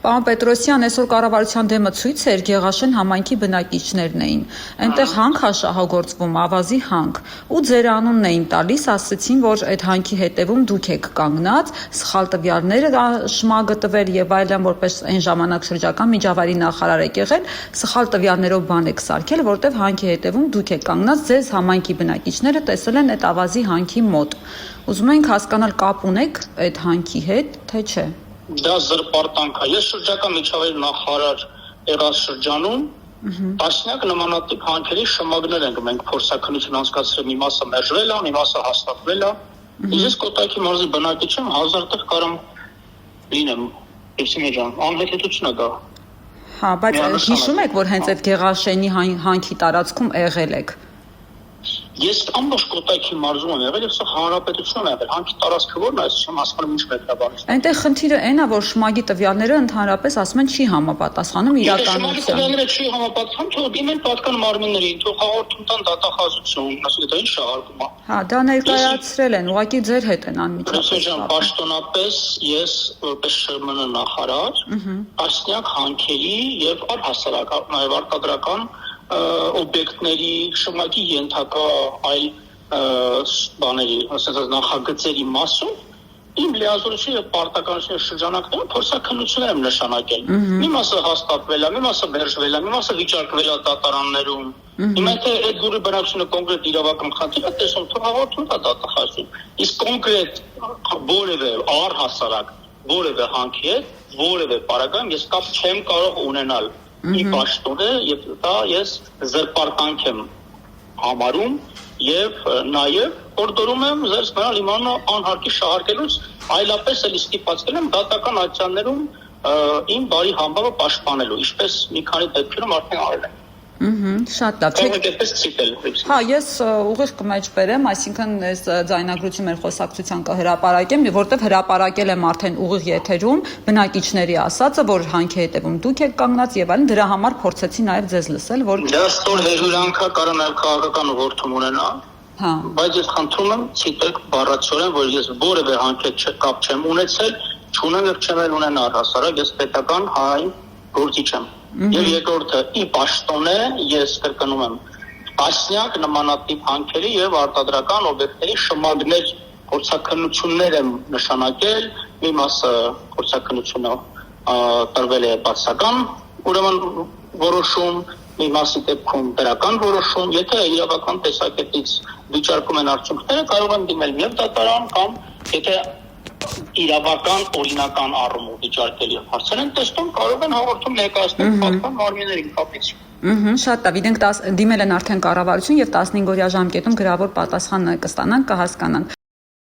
Պարոն Պետրոսյան, այսօր կառավարության դեմը ցույց էր Գեղաշեն համայնքի բնակիչներն էին։ Այնտեղ հանք է շահագործվում, ավազի հանք, ու ձեր անունն էին տալիս, ասացին, որ այդ հանքի հետևում դուք եք կանգնած, սխալ տվյալները շմագտվել եւ այլն, որպես այն ժամանակ շրջական միջավայրի նախարար եք եղել, սխալ տվյալներով բան եք սարքել, որտեվ հանքի հետևում դուք եք կանգնած, ձեզ համայնքի բնակիչները տեսել են այդ ավազի հանքի մոտ։ Ուզում ենք հասկանալ կապ ունեք այդ հանքի հետ, թե չէ։ Դա զրպարտանք է։ Ես շրջակա միջավայրի նախարար եղած շրջանում տասնյակ նմանատիպ հանքերի շմագներ ենք մենք փորձաքննություն անցկացրել, մի մասը մերժվել է, մի մասը հաստատվել է։ Ես Կոտայքի մարզի բնակիչ եմ, 1000 տեղ կարամ լինեմ, Էսիմե ջան, անհետեցություն է դա։ Հա, բայց հիշում եք, որ հենց այդ Գեղաշենի հանքի տարածքում եղել եք։ Ես ամբողջ Կոտայքի մարզում եմ եղել, եւ սա հանրապետություն է եղել, հանքի տարածքը որն է, ես չեմ հասկանում ինչ մեկնաբանություն։ Այնտեղ խնդիրը այն է, որ շմագի տվյալները ընդհանրապես ասում են չի համապատասխանում իրականությանը։ Տվյալները չի համապատասխանում, թող դիմեն պատկան մարմիններին, թող հաղորդում տան դատախազություն, ասել դա ինչ շահարկում է։ Հա, դա ներկայացրել են, ուղղակի ձեր հետ են անմիջապես։ Պաշտոնապես ես որպես ՇՄՆ նախարար տասնյակ հանքերի եւ առհասարակ նաեւ արտադրական օբյեկտների շմագի ենթակա այլ բաների, ասած նախագծերի մասում իմ լիազորությունը եւ պարտականությունը շրջանակներում փորձաքննություններ եմ նշանակել։ Մի մասը հաստատվել է, մի մասը մերժվել է, մի մասը վիճարկվել է դատարաններում։ Հիմա թե այդ դուրի բնակչությունը կոնկրետ իրավական խնդիր է տեսնում, թող հաղորդում տա դատախազություն։ Իսկ կոնկրետ որևէ առհասարակ որևէ հանքի հետ որևէ պարագայում ես կապ չեմ կարող ունենալ։ Ի պաշտոնը եւ դա ես զրպարտանք եմ համարում եւ նաեւ օրդորում եմ ձեզ նրան իմանա անհարկի շահարկելուց այլապես էլ ստիպացել եմ դատական ատյաններում իմ բարի համբավը պաշտպանելու ինչպես մի քանի դեպքերում արդեն արել եմ։ Շատ լավ։ Հա, ես ուղիղ կմեջբերեմ, այսինքն այս ձայնագրությունը մեր խոսակցության կհրապարակեմ, որտեղ հրապարակել եմ արդեն ուղիղ եթերում բնակիչների ասածը, որ հանքի հետևում դուք եք կանգնած եւ այլն, դրա համար փորձեցի նաեւ ձեզ լսել, որ դա ստոր հերյուրանքա կարող նաեւ քաղաքական ուղղություն ունենա։ Հա։ Բայց ես խնդրում եմ ցիտեք բառացիորեն, որ ես որևէ հանքի հետ կապ չեմ ունեցել, չունեմ եւ չեմ էլ ունենա առհասարակ, ես պետական հայ գործիչ եմ։ Եվ երկրորդը ի պաշտոն է, ես կրկնում եմ, տասնյակ նմանատիպ հանքերի եւ արտադրական օբյեկտների շմագներ փորձաքննություններ եմ նշանակել, մի մասը փորձաքննությունը տրվել է բացական, ուրեմն որոշում, մի մասի դեպքում դրական որոշում, եթե իրավական տեսակետից վիճարկում են արդյունքները, կարող են դիմել եւ դատարան կամ եթե իրավական օրինական առումով վիճարկելի հարցեր են տեսնում, կարող են հաղորդում ներկայացնել պատկան մարմիններին կապից։ Շատ լավ, իրենք դիմել են արդեն կառավարություն եւ 15-օրյա ժամկետում գրավոր պատասխան կստանանք, կհասկանանք։